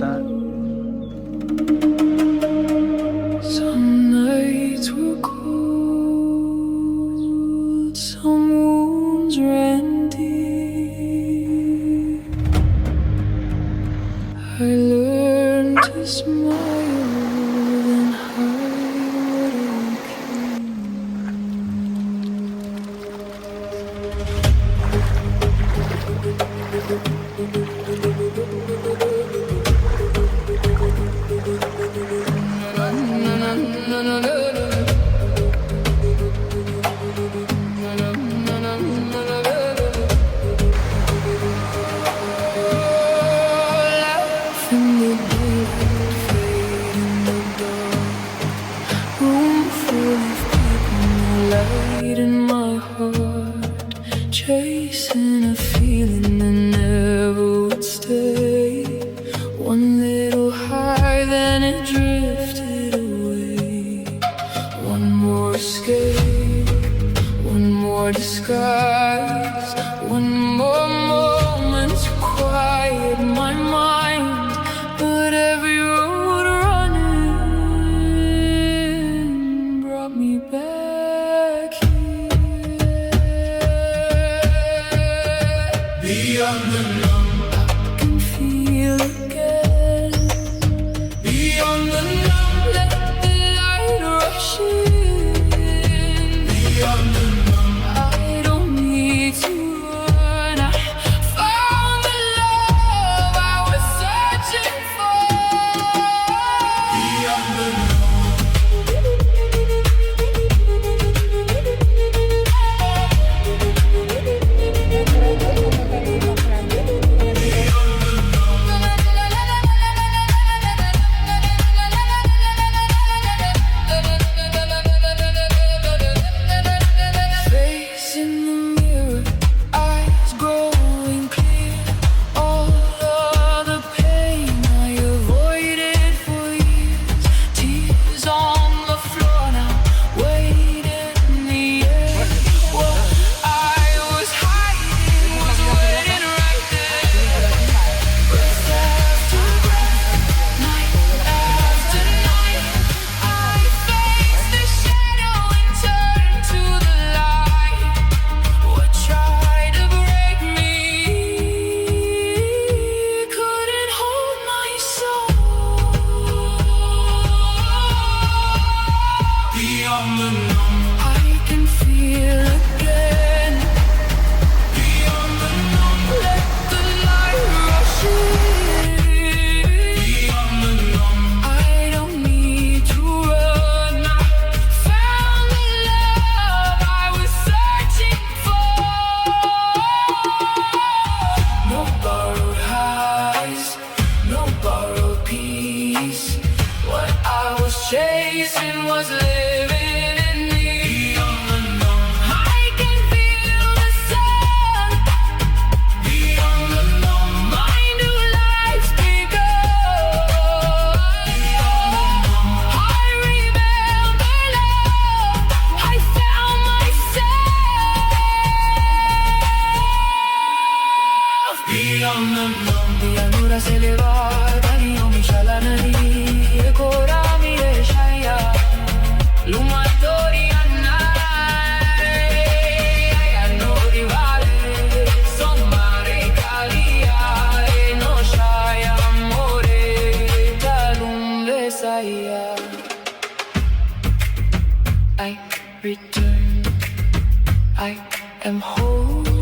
está. Some nights were cold, some wounds ran deep. I learned to smile and hide what I chasing a feeling that never would stay. One little high, then it drifted away. One more escape, one more disguise, one more moment to quiet my mind. But every road running brought me back here. Beyond the numb, I can feel again. beyond the numb, Let the light rush in. beyond the numb, I don't need to run. I found the love I was searching for. beyond the numb. Facing the mirror, eyes growing clear. All of the pain I avoided for years. Tears on the floor now, waiting in the air. What I was hiding was waiting right there. Breath after breath, night after night, I faced the shadow and turned to the light. What tried to break me couldn't hold my soul. Beyond the numb, I can feel again. beyond the numb, Let the light rush in. beyond the numb, I don't need to run. I found the love I was searching for. No borrowed highs, no borrowed peace. What I was chasing was living in me. beyond the numb, I can feel the sun. beyond the numb, My new life's begun. I remember love. I found myself. beyond the numb. Pianura se levata, io mi scialanai, e cora mi esciaia, lumatori annai, hanno rivale, son mare calia, e no c'hai amore, talunde saia. I return, I am whole.